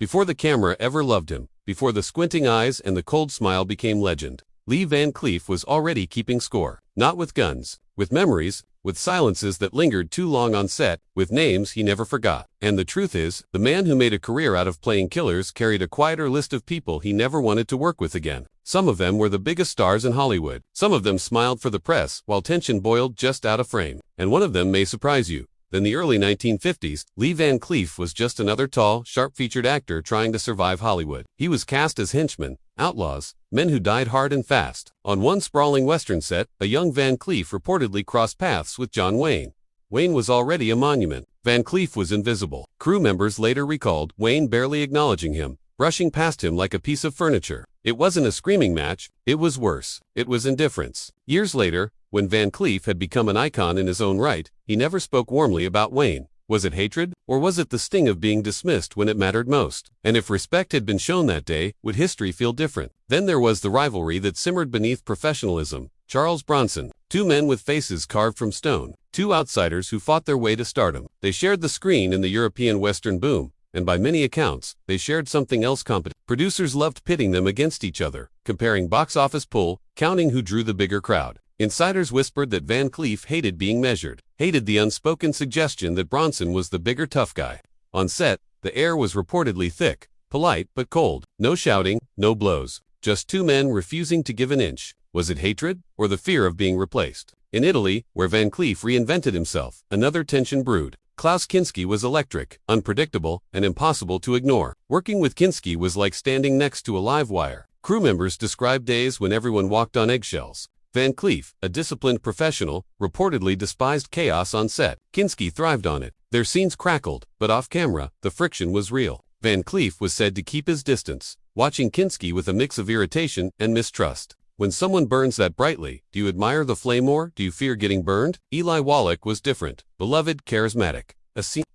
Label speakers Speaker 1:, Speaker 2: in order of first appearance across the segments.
Speaker 1: Before the camera ever loved him, before the squinting eyes and the cold smile became legend, Lee Van Cleef was already keeping score. Not with guns, with memories, with silences that lingered too long on set, with names he never forgot. And the truth is, the man who made a career out of playing killers carried a quieter list of people he never wanted to work with again. Some of them were the biggest stars in Hollywood. Some of them smiled for the press while tension boiled just out of frame. And one of them may surprise you. In the early 1950s, Lee Van Cleef was just another tall, sharp-featured actor trying to survive Hollywood. He was cast as henchmen, outlaws, men who died hard and fast. On one sprawling Western set, a young Van Cleef reportedly crossed paths with John Wayne. Wayne was already a monument. Van Cleef was invisible. Crew members later recalled Wayne barely acknowledging him, brushing past him like a piece of furniture. It wasn't a screaming match, it was worse. It was indifference. Years later, when Van Cleef had become an icon in his own right, he never spoke warmly about Wayne. Was it hatred, or was it the sting of being dismissed when it mattered most? And if respect had been shown that day, would history feel different? Then there was the rivalry that simmered beneath professionalism. Charles Bronson, two men with faces carved from stone, two outsiders who fought their way to stardom. They shared the screen in the European Western boom, and by many accounts, they shared something else competent. Producers loved pitting them against each other, comparing box office pull, counting who drew the bigger crowd. Insiders whispered that Van Cleef hated being measured, hated the unspoken suggestion that Bronson was the bigger tough guy. On set, the air was reportedly thick, polite but cold. No shouting, no blows. Just two men refusing to give an inch. Was it hatred, or the fear of being replaced? In Italy, where Van Cleef reinvented himself, another tension brewed. Klaus Kinski was electric, unpredictable, and impossible to ignore. Working with Kinski was like standing next to a live wire. Crew members described days when everyone walked on eggshells. Van Cleef, a disciplined professional, reportedly despised chaos on set. Kinski thrived on it. Their scenes crackled, but off camera, the friction was real. Van Cleef was said to keep his distance, watching Kinski with a mix of irritation and mistrust. When someone burns that brightly, do you admire the flame or do you fear getting burned? Eli Wallach was different, beloved, charismatic.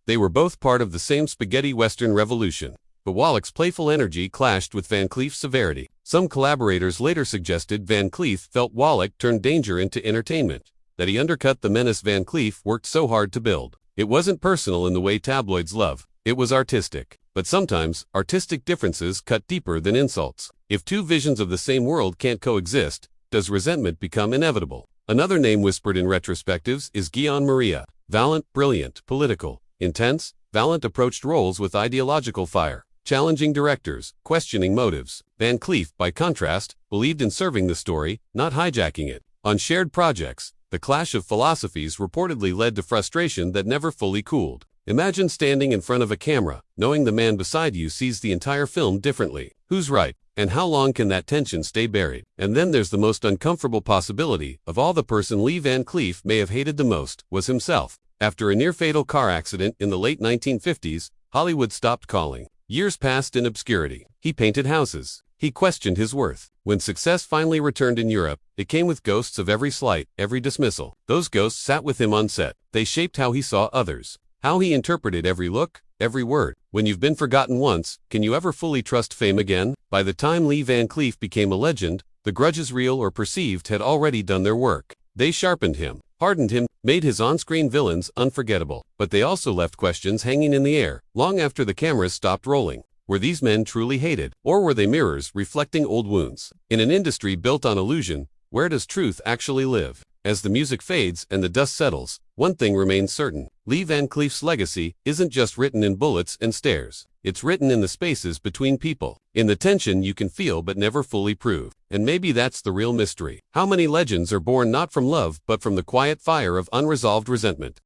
Speaker 1: They were both part of the same spaghetti western revolution. But Wallach's playful energy clashed with Van Cleef's severity. Some collaborators later suggested Van Cleef felt Wallach turned danger into entertainment, that he undercut the menace Van Cleef worked so hard to build. It wasn't personal in the way tabloids love, it was artistic. But sometimes, artistic differences cut deeper than insults. If two visions of the same world can't coexist, does resentment become inevitable? Another name whispered in retrospectives is Guillaume Maria. Valiant, brilliant, political, intense, Valiant approached roles with ideological fire, challenging directors, questioning motives. Van Cleef, by contrast, believed in serving the story, not hijacking it. On shared projects, the clash of philosophies reportedly led to frustration that never fully cooled. Imagine standing in front of a camera, knowing the man beside you sees the entire film differently. Who's right? And how long can that tension stay buried? And then there's the most uncomfortable possibility. Of all, the person Lee Van Cleef may have hated the most was himself. After a near-fatal car accident in the late 1950s, Hollywood stopped calling. Years passed in obscurity. He painted houses. He questioned his worth. When success finally returned in Europe, it came with ghosts of every slight, every dismissal. Those ghosts sat with him on set. They shaped how he saw others, how he interpreted every look, every word. When you've been forgotten once, can you ever fully trust fame again? By the time Lee Van Cleef became a legend, the grudges, real or perceived, had already done their work. They sharpened him, hardened him, made his on-screen villains unforgettable. But they also left questions hanging in the air, long after the cameras stopped rolling. Were these men truly hated, or were they mirrors reflecting old wounds? In an industry built on illusion, where does truth actually live? As the music fades and the dust settles, one thing remains certain. Lee Van Cleef's legacy isn't just written in bullets and stares. It's written in the spaces between people, in the tension you can feel but never fully prove. And maybe that's the real mystery. How many legends are born not from love but from the quiet fire of unresolved resentment?